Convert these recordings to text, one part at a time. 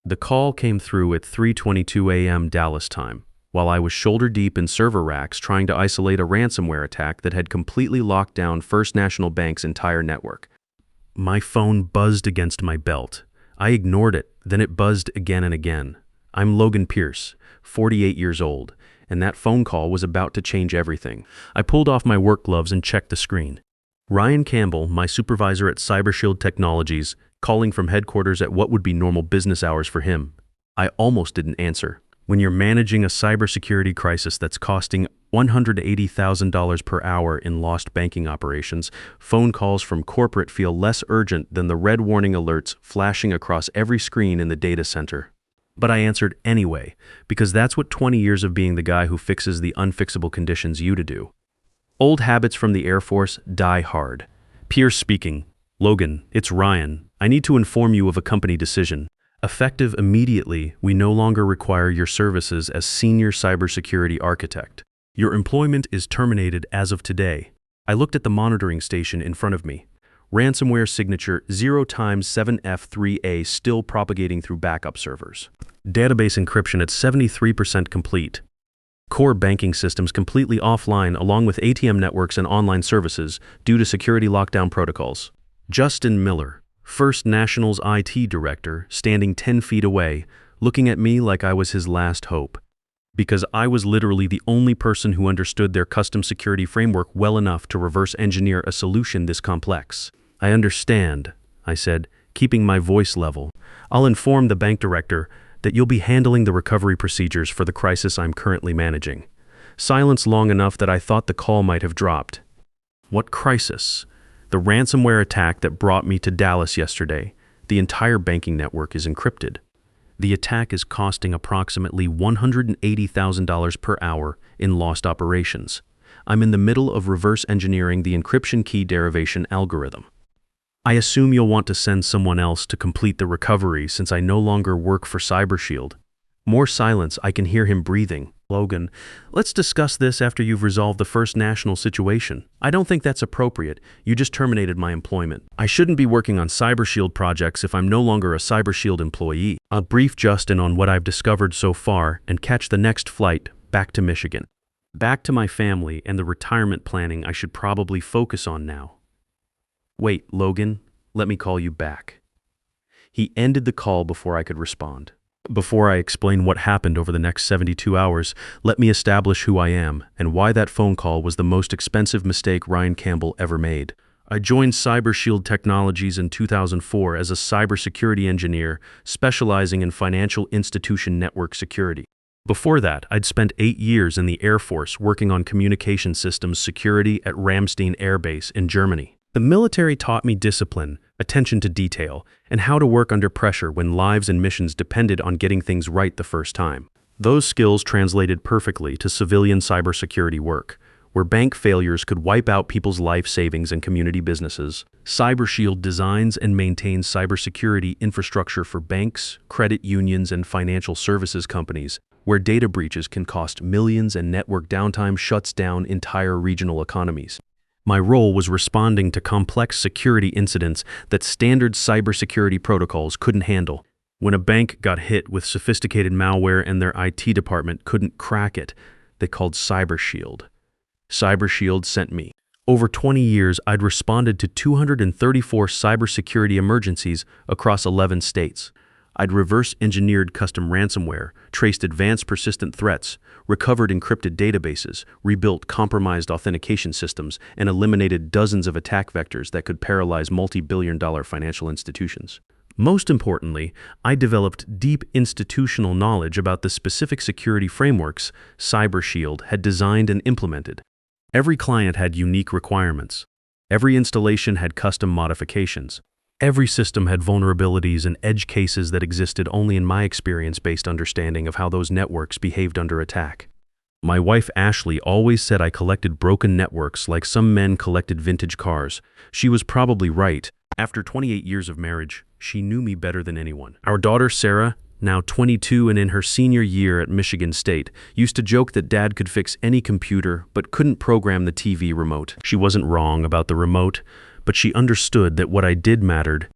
The call came through at 3:22 a.m. Dallas time, while I was shoulder deep in server racks trying to isolate a ransomware attack that had completely locked down First National Bank's entire network. My phone buzzed against my belt. I ignored it, then it buzzed again and again. I'm Logan Pierce, 48 years old, and that phone call was about to change everything. I pulled off my work gloves and checked the screen. Ryan Campbell, my supervisor at CyberShield Technologies, calling from headquarters at what would be normal business hours for him. I almost didn't answer. When you're managing a cybersecurity crisis that's costing $180,000 per hour in lost banking operations, phone calls from corporate feel less urgent than the red warning alerts flashing across every screen in the data center. But I answered anyway, because that's what 20 years of being the guy who fixes the unfixable conditions you to do. Old habits from the Air Force die hard. Pierce speaking. Logan, it's Ryan. I need to inform you of a company decision. Effective immediately, we no longer require your services as senior cybersecurity architect. Your employment is terminated as of today. I looked at the monitoring station in front of me. Ransomware signature 0x7F3A still propagating through backup servers. Database encryption at 73% complete. Core banking systems completely offline along with ATM networks and online services due to security lockdown protocols. Justin Miller, First National's IT director, standing 10 feet away, looking at me like I was his last hope. Because I was literally the only person who understood their custom security framework well enough to reverse engineer a solution this complex. I understand, I said, keeping my voice level. I'll inform the bank director that you'll be handling the recovery procedures for the crisis I'm currently managing. Silence long enough that I thought the call might have dropped. What crisis? The ransomware attack that brought me to Dallas yesterday. The entire banking network is encrypted. The attack is costing approximately $180,000 per hour in lost operations. I'm in the middle of reverse engineering the encryption key derivation algorithm. I assume you'll want to send someone else to complete the recovery since I no longer work for CyberShield. More silence. I can hear him breathing. Logan, let's discuss this after you've resolved the First National situation. I don't think that's appropriate. You just terminated my employment. I shouldn't be working on CyberShield projects if I'm no longer a CyberShield employee. I'll brief Justin on what I've discovered so far and catch the next flight back to Michigan. Back to my family and the retirement planning I should probably focus on now. Wait, Logan, let me call you back. He ended the call before I could respond. Before I explain what happened over the next 72 hours, let me establish who I am and why that phone call was the most expensive mistake Ryan Campbell ever made. I joined CyberShield Technologies in 2004 as a cybersecurity engineer specializing in financial institution network security. Before that, I'd spent 8 years in the Air Force working on communication systems security at Ramstein Air Base in Germany. The military taught me discipline, attention to detail, and how to work under pressure when lives and missions depended on getting things right the first time. Those skills translated perfectly to civilian cybersecurity work, where bank failures could wipe out people's life savings and community businesses. CyberShield designs and maintains cybersecurity infrastructure for banks, credit unions, and financial services companies, where data breaches can cost millions and network downtime shuts down entire regional economies. My role was responding to complex security incidents that standard cybersecurity protocols couldn't handle. When a bank got hit with sophisticated malware and their IT department couldn't crack it, they called CyberShield. CyberShield sent me. Over 20 years, I'd responded to 234 cybersecurity emergencies across 11 states. I'd reverse-engineered custom ransomware, traced advanced persistent threats, recovered encrypted databases, rebuilt compromised authentication systems, and eliminated dozens of attack vectors that could paralyze multi-billion-dollar financial institutions. Most importantly, I developed deep institutional knowledge about the specific security frameworks CyberShield had designed and implemented. Every client had unique requirements. Every installation had custom modifications. Every system had vulnerabilities and edge cases that existed only in my experience-based understanding of how those networks behaved under attack. My wife Ashley always said I collected broken networks like some men collected vintage cars. She was probably right. After 28 years of marriage, she knew me better than anyone. Our daughter Sarah, now 22 and in her senior year at Michigan State, used to joke that Dad could fix any computer but couldn't program the TV remote. She wasn't wrong about the remote, but she understood that what I did mattered.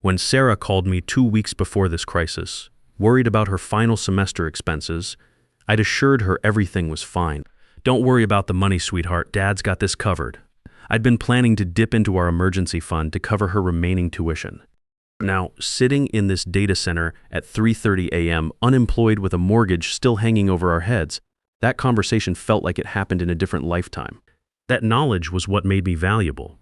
When Sarah called me 2 weeks before this crisis, Worried about her final semester expenses, I'd assured her everything was fine. "Don't worry about the money, sweetheart. Dad's got this covered." I'd been planning to dip into our emergency fund to cover her remaining tuition. Now, sitting in this data center at 3:30 a.m., unemployed with a mortgage still hanging over our heads, that conversation felt like it happened in a different lifetime. That knowledge was what made me valuable.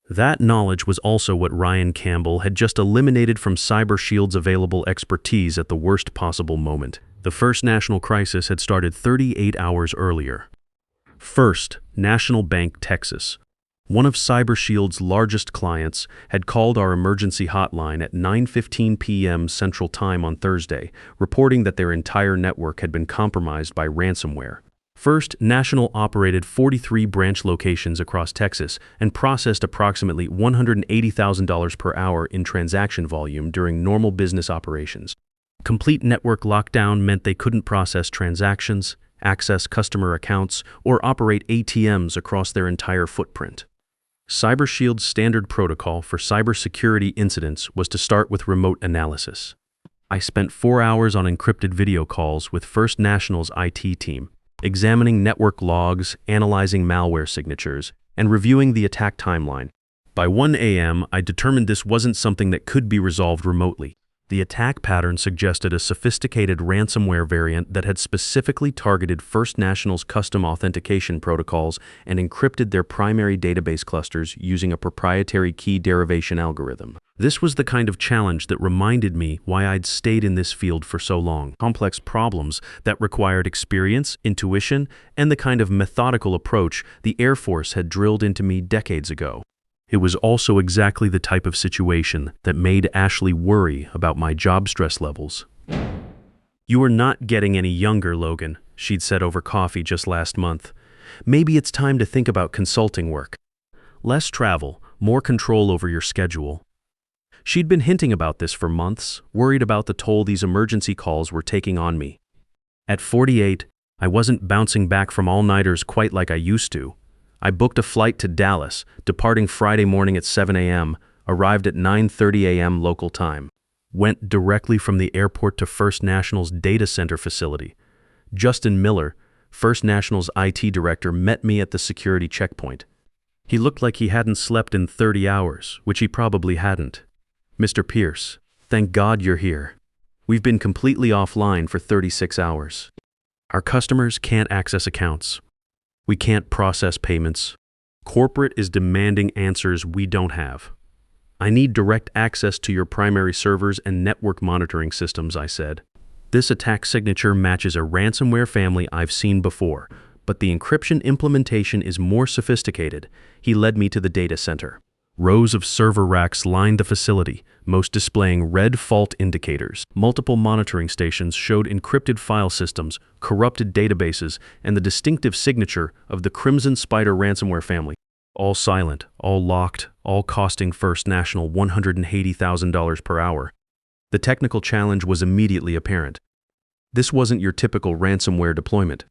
That knowledge was also what Ryan Campbell had just eliminated from CyberShield's available expertise at the worst possible moment. The first national crisis had started 38 hours earlier. First, National Bank, Texas. One of CyberShield's largest clients had called our emergency hotline at 9:15 p.m. Central Time on Thursday, reporting that their entire network had been compromised by ransomware. First National operated 43 branch locations across Texas and processed approximately $180,000 per hour in transaction volume during normal business operations. Complete network lockdown meant they couldn't process transactions, access customer accounts, or operate ATMs across their entire footprint. CyberShield's standard protocol for cybersecurity incidents was to start with remote analysis. I spent 4 hours on encrypted video calls with First National's IT team, examining network logs, analyzing malware signatures, and reviewing the attack timeline. By 1 a.m., I determined this wasn't something that could be resolved remotely. The attack pattern suggested a sophisticated ransomware variant that had specifically targeted First National's custom authentication protocols and encrypted their primary database clusters using a proprietary key derivation algorithm. This was the kind of challenge that reminded me why I'd stayed in this field for so long. Complex problems that required experience, intuition, and the kind of methodical approach the Air Force had drilled into me decades ago. It was also exactly the type of situation that made Ashley worry about my job stress levels. "You are not getting any younger, Logan," she'd said over coffee just last month. "Maybe it's time to think about consulting work. Less travel, more control over your schedule." She'd been hinting about this for months, worried about the toll these emergency calls were taking on me. At 48, I wasn't bouncing back from all-nighters quite like I used to. I booked a flight to Dallas, departing Friday morning at 7 a.m., arrived at 9:30 a.m. local time. Went directly from the airport to First National's data center facility. Justin Miller, First National's IT director, met me at the security checkpoint. He looked like he hadn't slept in 30 hours, which he probably hadn't. "Mr. Pierce, thank God you're here. We've been completely offline for 36 hours. Our customers can't access accounts. We can't process payments. Corporate is demanding answers we don't have. I need direct access to your primary servers and network monitoring systems," I said. "This attack signature matches a ransomware family I've seen before, but the encryption implementation is more sophisticated." He led me to the data center. Rows of server racks lined the facility, most displaying red fault indicators. Multiple monitoring stations showed encrypted file systems, corrupted databases, and the distinctive signature of the Crimson Spider ransomware family. All silent, all locked, all costing First National $180,000 per hour. The technical challenge was immediately apparent. This wasn't your typical ransomware deployment.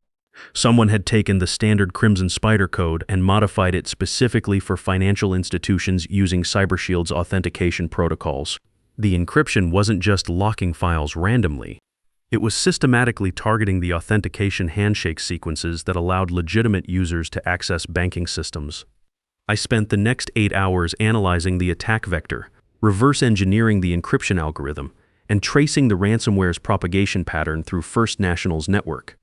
Someone had taken the standard Crimson Spider code and modified it specifically for financial institutions using CyberShield's authentication protocols. The encryption wasn't just locking files randomly. It was systematically targeting the authentication handshake sequences that allowed legitimate users to access banking systems. I spent the next 8 hours analyzing the attack vector, reverse engineering the encryption algorithm, and tracing the ransomware's propagation pattern through First National's network.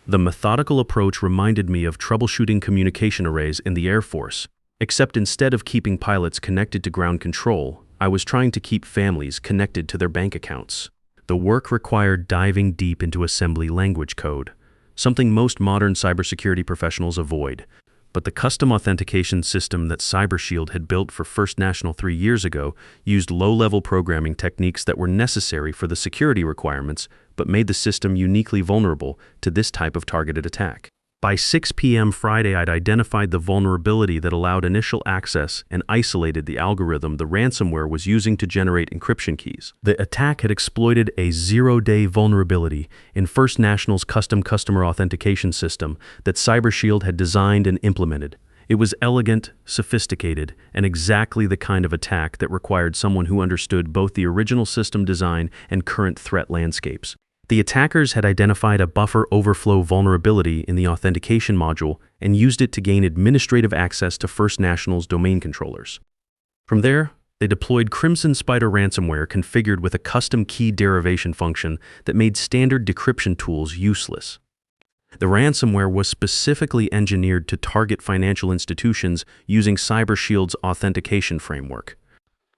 The methodical approach reminded me of troubleshooting communication arrays in the Air Force, except instead of keeping pilots connected to ground control, I was trying to keep families connected to their bank accounts. The work required diving deep into assembly language code, something most modern cybersecurity professionals avoid. But the custom authentication system that CyberShield had built for First National 3 years ago used low-level programming techniques that were necessary for the security requirements, but made the system uniquely vulnerable to this type of targeted attack. By 6 p.m. Friday, I'd identified the vulnerability that allowed initial access and isolated the algorithm the ransomware was using to generate encryption keys. The attack had exploited a zero-day vulnerability in First National's custom customer authentication system that CyberShield had designed and implemented, It was elegant, sophisticated, and exactly the kind of attack that required someone who understood both the original system design and current threat landscapes. The attackers had identified a buffer overflow vulnerability in the authentication module and used it to gain administrative access to First National's domain controllers. From there, they deployed Crimson Spider ransomware configured with a custom key derivation function that made standard decryption tools useless. The ransomware was specifically engineered to target financial institutions using CyberShield's authentication framework.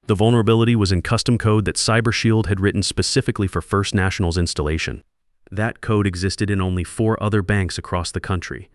The vulnerability was in custom code that CyberShield had written specifically for First National's installation. That code existed in only 4 other banks across the country.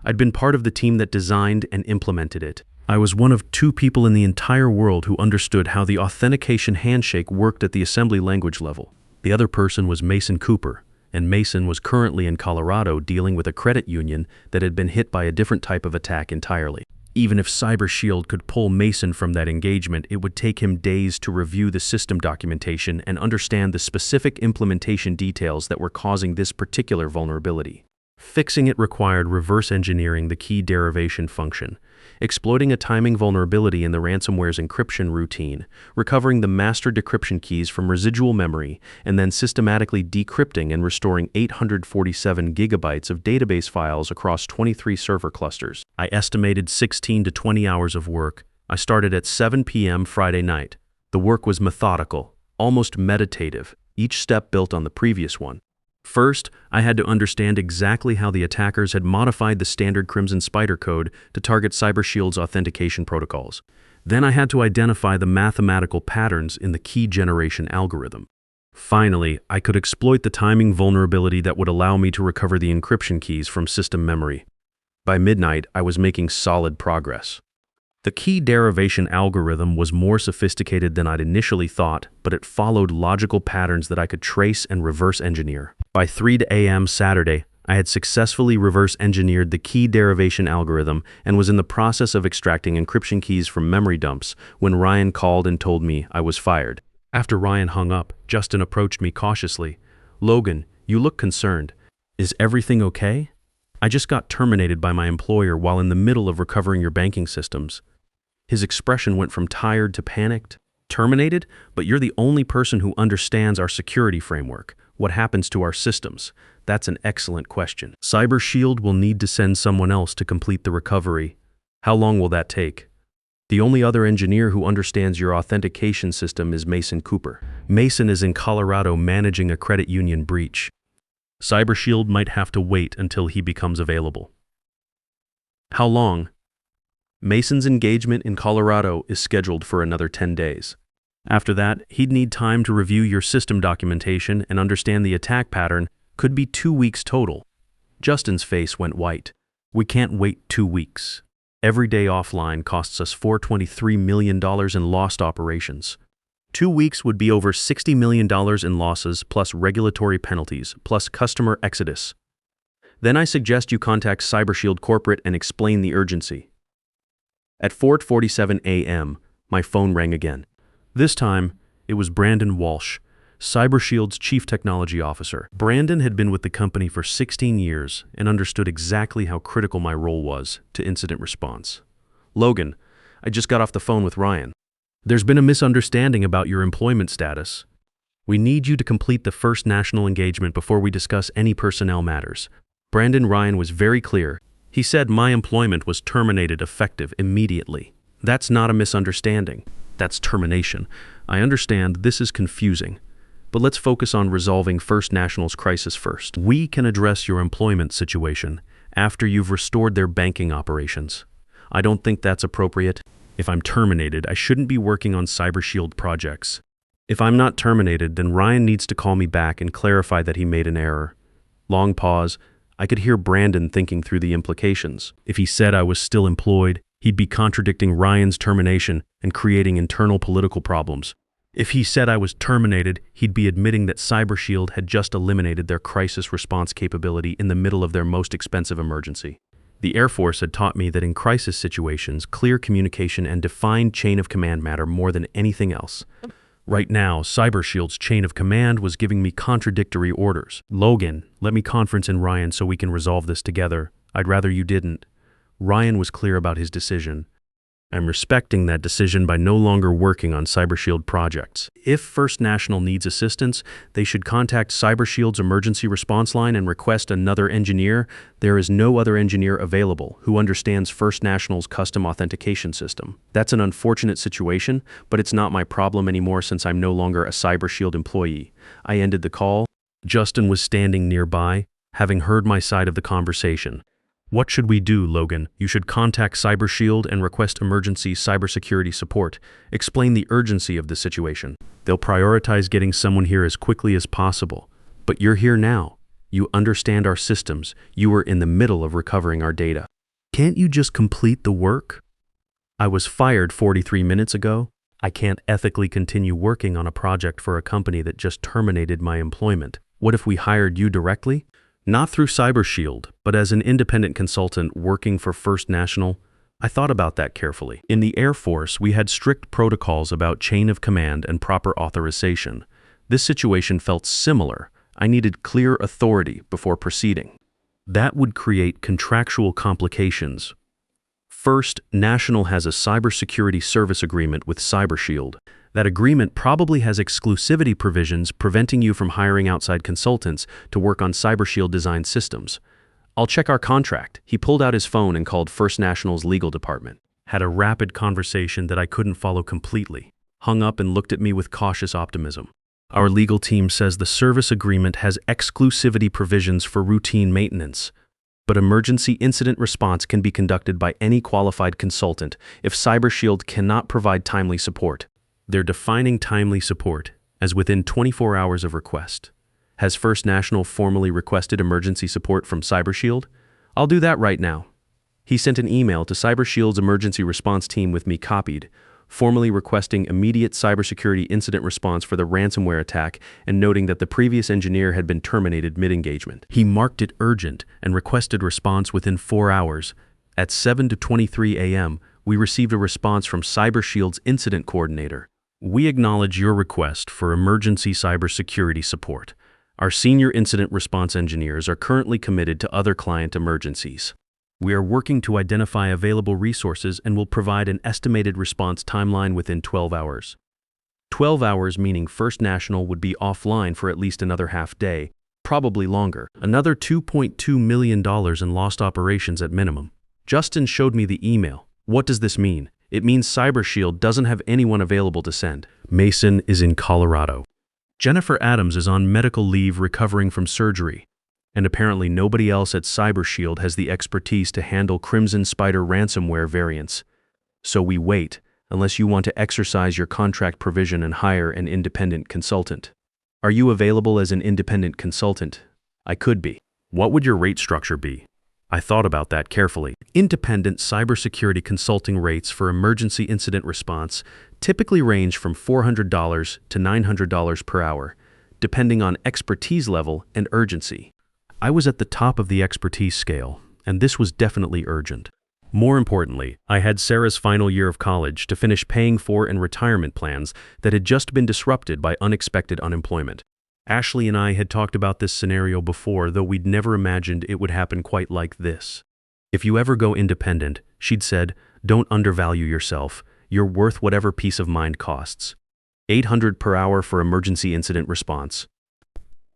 I'd been part of the team that designed and implemented it. I was one of 2 people in the entire world who understood how the authentication handshake worked at the assembly language level. The other person was Mason Cooper, and Mason was currently in Colorado dealing with a credit union that had been hit by a different type of attack entirely. Even if CyberShield could pull Mason from that engagement, it would take him days to review the system documentation and understand the specific implementation details that were causing this particular vulnerability. Fixing it required reverse engineering the key derivation function, exploiting a timing vulnerability in the ransomware's encryption routine, recovering the master decryption keys from residual memory, and then systematically decrypting and restoring 847 gigabytes of database files across 23 server clusters. I estimated 16 to 20 hours of work. I started at 7 p.m. Friday night. The work was methodical, almost meditative, each step built on the previous one. First, I had to understand exactly how the attackers had modified the standard Crimson Spider code to target CyberShield's authentication protocols. Then I had to identify the mathematical patterns in the key generation algorithm. Finally, I could exploit the timing vulnerability that would allow me to recover the encryption keys from system memory. By midnight, I was making solid progress. The key derivation algorithm was more sophisticated than I'd initially thought, but it followed logical patterns that I could trace and reverse engineer. By 3 a.m. Saturday, I had successfully reverse engineered the key derivation algorithm and was in the process of extracting encryption keys from memory dumps when Ryan called and told me I was fired. After Ryan hung up, Justin approached me cautiously. "Logan, you look concerned. Is everything okay? I just got terminated by my employer while in the middle of recovering your banking systems." His expression went from tired to panicked. "Terminated? But you're the only person who understands our security framework. What happens to our systems? That's an excellent question. CyberShield will need to send someone else to complete the recovery. How long will that take? The only other engineer who understands your authentication system is Mason Cooper. Mason is in Colorado managing a credit union breach. CyberShield might have to wait until he becomes available." "How long?" "Mason's engagement in Colorado is scheduled for another 10 days. After that, he'd need time to review your system documentation and understand the attack pattern. Could be 2 weeks total." Justin's face went white. "We can't wait 2 weeks. Every day offline costs us $423 million in lost operations. 2 weeks would be over $60 million in losses plus regulatory penalties, plus customer exodus. Then I suggest you contact CyberShield Corporate and explain the urgency." At 4:47 a.m., my phone rang again. This time, it was Brandon Walsh, CyberShield's Chief Technology Officer. Brandon had been with the company for 16 years and understood exactly how critical my role was to incident response. "Logan, I just got off the phone with Ryan. There's been a misunderstanding about your employment status. We need you to complete the First National engagement before we discuss any personnel matters." Ryan was very clear. He said my employment was terminated effective immediately. That's not a misunderstanding. That's termination. I understand this is confusing, but let's focus on resolving First National's crisis first. We can address your employment situation after you've restored their banking operations. I don't think that's appropriate. If I'm terminated, I shouldn't be working on CyberShield projects. If I'm not terminated, then Ryan needs to call me back and clarify that he made an error. Long pause. I could hear Brandon thinking through the implications. If he said I was still employed, he'd be contradicting Ryan's termination and creating internal political problems. If he said I was terminated, he'd be admitting that CyberShield had just eliminated their crisis response capability in the middle of their most expensive emergency. The Air Force had taught me that in crisis situations, clear communication and defined chain of command matter more than anything else. Right now, CyberShield's chain of command was giving me contradictory orders. "Logan, let me conference in Ryan so we can resolve this together. I'd rather you didn't." Ryan was clear about his decision. I'm respecting that decision by no longer working on CyberShield projects. If First National needs assistance, they should contact CyberShield's emergency response line and request another engineer. There is no other engineer available who understands First National's custom authentication system. That's an unfortunate situation, but it's not my problem anymore since I'm no longer a CyberShield employee. I ended the call. Justin was standing nearby, having heard my side of the conversation. What should we do, Logan? You should contact CyberShield and request emergency cybersecurity support. Explain the urgency of the situation. They'll prioritize getting someone here as quickly as possible. But you're here now. You understand our systems. You were in the middle of recovering our data. Can't you just complete the work? I was fired 43 minutes ago. I can't ethically continue working on a project for a company that just terminated my employment. What if we hired you directly? Not through CyberShield, but as an independent consultant working for First National. I thought about that carefully. In the Air Force, we had strict protocols about chain of command and proper authorization. This situation felt similar. I needed clear authority before proceeding. That would create contractual complications. First National has a cybersecurity service agreement with CyberShield. That agreement probably has exclusivity provisions preventing you from hiring outside consultants to work on CyberShield designed systems. I'll check our contract. He pulled out his phone and called First National's legal department. Had a rapid conversation that I couldn't follow completely. Hung up and looked at me with cautious optimism. Our legal team says the service agreement has exclusivity provisions for routine maintenance. But emergency incident response can be conducted by any qualified consultant if CyberShield cannot provide timely support. They're defining timely support as within 24 hours of request. Has First National formally requested emergency support from CyberShield? I'll do that right now. He sent an email to CyberShield's emergency response team with me copied, formally requesting immediate cybersecurity incident response for the ransomware attack and noting that the previous engineer had been terminated mid-engagement. He marked it urgent and requested response within 4 hours. At 7:23 a.m., we received a response from CyberShield's incident coordinator. We acknowledge your request for emergency cybersecurity support. Our senior incident response engineers are currently committed to other client emergencies. We are working to identify available resources and will provide an estimated response timeline within 12 hours. 12 hours meaning First National would be offline for at least another half day, probably longer. Another $2.2 million in lost operations at minimum. Justin showed me the email. What does this mean? It means CyberShield doesn't have anyone available to send. Mason is in Colorado. Jennifer Adams is on medical leave recovering from surgery. And apparently nobody else at CyberShield has the expertise to handle Crimson Spider ransomware variants. So we wait, unless you want to exercise your contract provision and hire an independent consultant. Are you available as an independent consultant? I could be. What would your rate structure be? I thought about that carefully. Independent cybersecurity consulting rates for emergency incident response typically range from $400 to $900 per hour, depending on expertise level and urgency. I was at the top of the expertise scale, and this was definitely urgent. More importantly, I had Sarah's final year of college to finish paying for and retirement plans that had just been disrupted by unexpected unemployment. Ashley and I had talked about this scenario before, though we'd never imagined it would happen quite like this. If you ever go independent, she'd said, don't undervalue yourself. You're worth whatever peace of mind costs. $800 per hour for emergency incident response.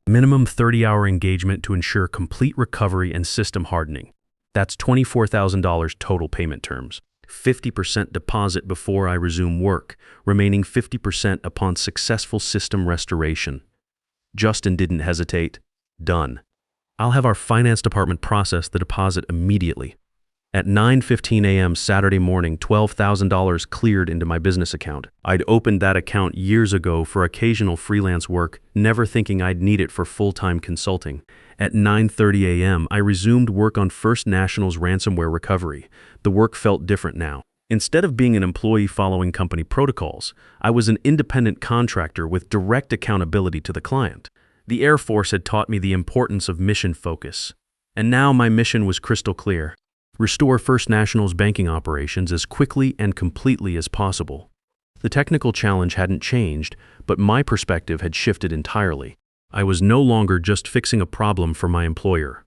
Minimum 30-hour engagement to ensure complete recovery and system hardening. That's $24,000 total payment terms. 50% deposit before I resume work, remaining 50% upon successful system restoration. Justin didn't hesitate. Done. I'll have our finance department process the deposit immediately. At 9:15 a.m. Saturday morning, $12,000 cleared into my business account. I'd opened that account years ago for occasional freelance work, never thinking I'd need it for full-time consulting. At 9:30 a.m., I resumed work on First National's ransomware recovery. The work felt different now. Instead of being an employee following company protocols, I was an independent contractor with direct accountability to the client. The Air Force had taught me the importance of mission focus. And now my mission was crystal clear. Restore First National's banking operations as quickly and completely as possible. The technical challenge hadn't changed, but my perspective had shifted entirely. I was no longer just fixing a problem for my employer.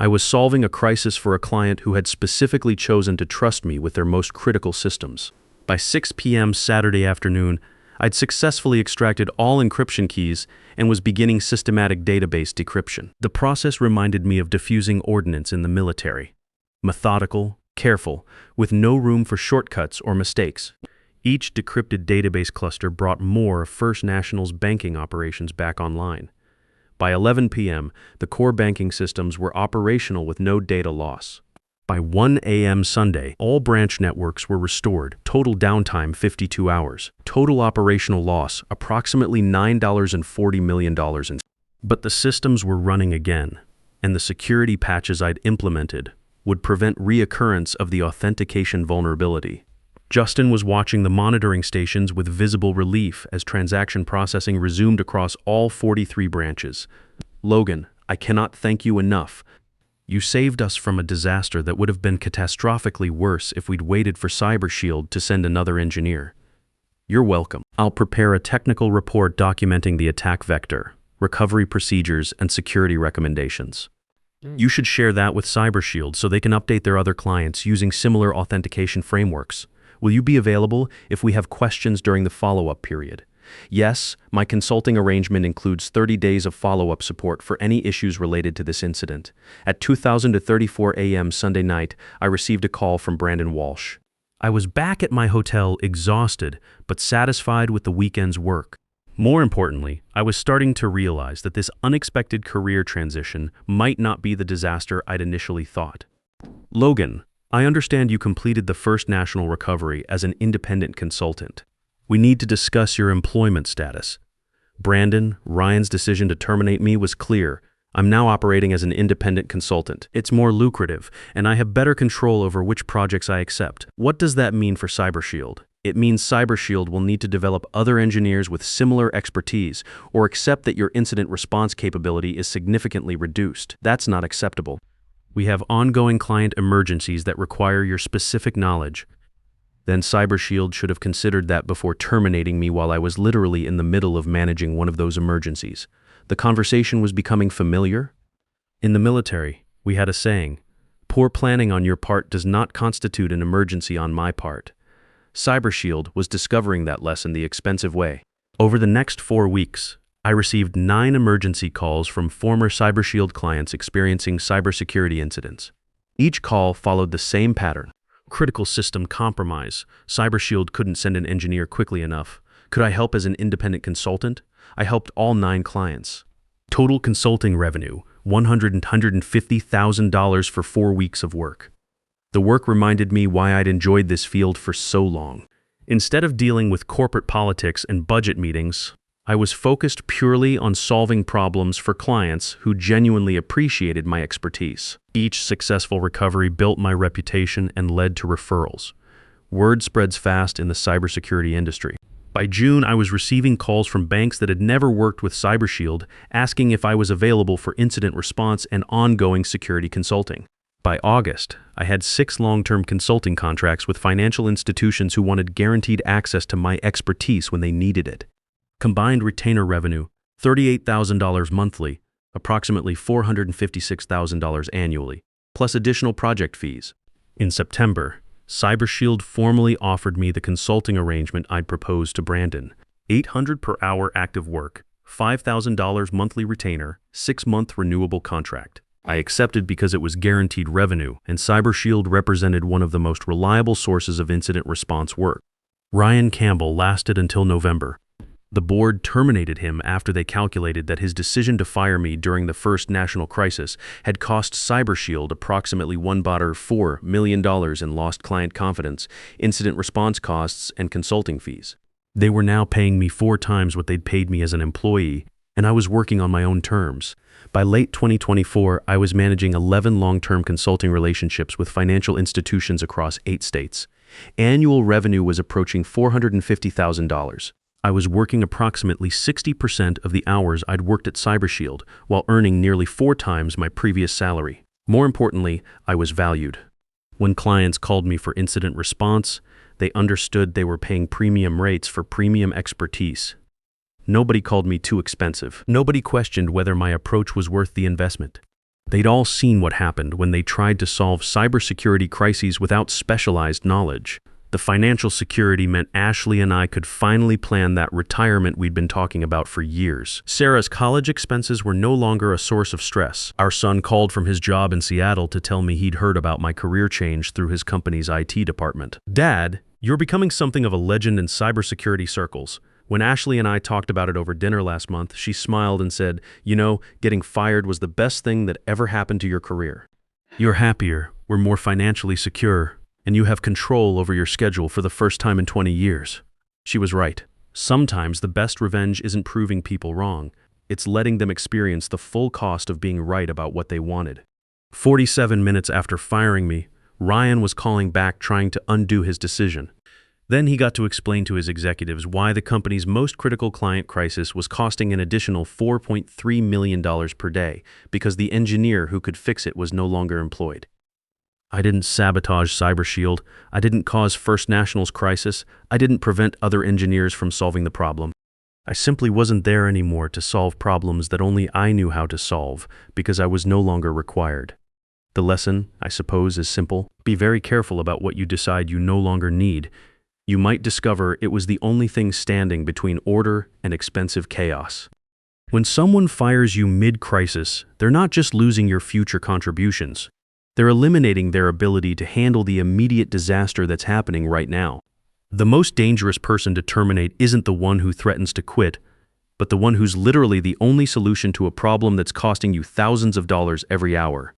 I was solving a crisis for a client who had specifically chosen to trust me with their most critical systems. By 6 p.m. Saturday afternoon, I'd successfully extracted all encryption keys and was beginning systematic database decryption. The process reminded me of defusing ordnance in the military. Methodical, careful, with no room for shortcuts or mistakes. Each decrypted database cluster brought more of First National's banking operations back online. By 11 p.m., the core banking systems were operational with no data loss. By 1 a.m. Sunday, all branch networks were restored. Total downtime 52 hours. Total operational loss approximately $9.40 million. But the systems were running again, and the security patches I'd implemented would prevent reoccurrence of the authentication vulnerability. Justin was watching the monitoring stations with visible relief as transaction processing resumed across all 43 branches. Logan, I cannot thank you enough. You saved us from a disaster that would have been catastrophically worse if we'd waited for CyberShield to send another engineer. You're welcome. I'll prepare a technical report documenting the attack vector, recovery procedures, and security recommendations. You should share that with CyberShield so they can update their other clients using similar authentication frameworks. Will you be available if we have questions during the follow-up period? Yes, my consulting arrangement includes 30 days of follow-up support for any issues related to this incident. At 2:34 a.m. Sunday night, I received a call from Brandon Walsh. I was back at my hotel exhausted, but satisfied with the weekend's work. More importantly, I was starting to realize that this unexpected career transition might not be the disaster I'd initially thought. Logan, I understand you completed the First National recovery as an independent consultant. We need to discuss your employment status. Brandon, Ryan's decision to terminate me was clear. I'm now operating as an independent consultant. It's more lucrative, and I have better control over which projects I accept. What does that mean for CyberShield? It means CyberShield will need to develop other engineers with similar expertise or accept that your incident response capability is significantly reduced. That's not acceptable. We have ongoing client emergencies that require your specific knowledge. Then CyberShield should have considered that before terminating me while I was literally in the middle of managing one of those emergencies. The conversation was becoming familiar. In the military, we had a saying, "Poor planning on your part does not constitute an emergency on my part." CyberShield was discovering that lesson the expensive way. Over the next 4 weeks, I received 9 emergency calls from former CyberShield clients experiencing cybersecurity incidents. Each call followed the same pattern. Critical system compromise. CyberShield couldn't send an engineer quickly enough. Could I help as an independent consultant? I helped all 9 clients. Total consulting revenue, $150,000 for 4 weeks of work. The work reminded me why I'd enjoyed this field for so long. Instead of dealing with corporate politics and budget meetings, I was focused purely on solving problems for clients who genuinely appreciated my expertise. Each successful recovery built my reputation and led to referrals. Word spreads fast in the cybersecurity industry. By June, I was receiving calls from banks that had never worked with CyberShield, asking if I was available for incident response and ongoing security consulting. By August, I had 6 long-term consulting contracts with financial institutions who wanted guaranteed access to my expertise when they needed it. Combined retainer revenue, $38,000 monthly, approximately $456,000 annually, plus additional project fees. In September, CyberShield formally offered me the consulting arrangement I'd proposed to Brandon. $800 per hour active work, $5,000 monthly retainer, 6-month renewable contract. I accepted because it was guaranteed revenue, and CyberShield represented one of the most reliable sources of incident response work. Ryan Campbell lasted until November. The board terminated him after they calculated that his decision to fire me during the First National crisis had cost CyberShield approximately $4 million in lost client confidence, incident response costs, and consulting fees. They were now paying me 4 times what they'd paid me as an employee, and I was working on my own terms. By late 2024, I was managing 11 long-term consulting relationships with financial institutions across 8 states. Annual revenue was approaching $450,000. I was working approximately 60% of the hours I'd worked at CyberShield, while earning nearly 4 times my previous salary. More importantly, I was valued. When clients called me for incident response, they understood they were paying premium rates for premium expertise. Nobody called me too expensive. Nobody questioned whether my approach was worth the investment. They'd all seen what happened when they tried to solve cybersecurity crises without specialized knowledge. The financial security meant Ashley and I could finally plan that retirement we'd been talking about for years. Sarah's college expenses were no longer a source of stress. Our son called from his job in Seattle to tell me he'd heard about my career change through his company's IT department. "Dad, you're becoming something of a legend in cybersecurity circles." When Ashley and I talked about it over dinner last month, she smiled and said, "You know, getting fired was the best thing that ever happened to your career. You're happier, we're more financially secure, and you have control over your schedule for the first time in 20 years. She was right. Sometimes the best revenge isn't proving people wrong. It's letting them experience the full cost of being right about what they wanted. 47 minutes after firing me, Ryan was calling back trying to undo his decision. Then he got to explain to his executives why the company's most critical client crisis was costing an additional $4.3 million per day because the engineer who could fix it was no longer employed. I didn't sabotage CyberShield. I didn't cause First National's crisis. I didn't prevent other engineers from solving the problem. I simply wasn't there anymore to solve problems that only I knew how to solve because I was no longer required. The lesson, I suppose, is simple. Be very careful about what you decide you no longer need. You might discover it was the only thing standing between order and expensive chaos. When someone fires you mid-crisis, they're not just losing your future contributions. They're eliminating their ability to handle the immediate disaster that's happening right now. The most dangerous person to terminate isn't the one who threatens to quit, but the one who's literally the only solution to a problem that's costing you thousands of dollars every hour.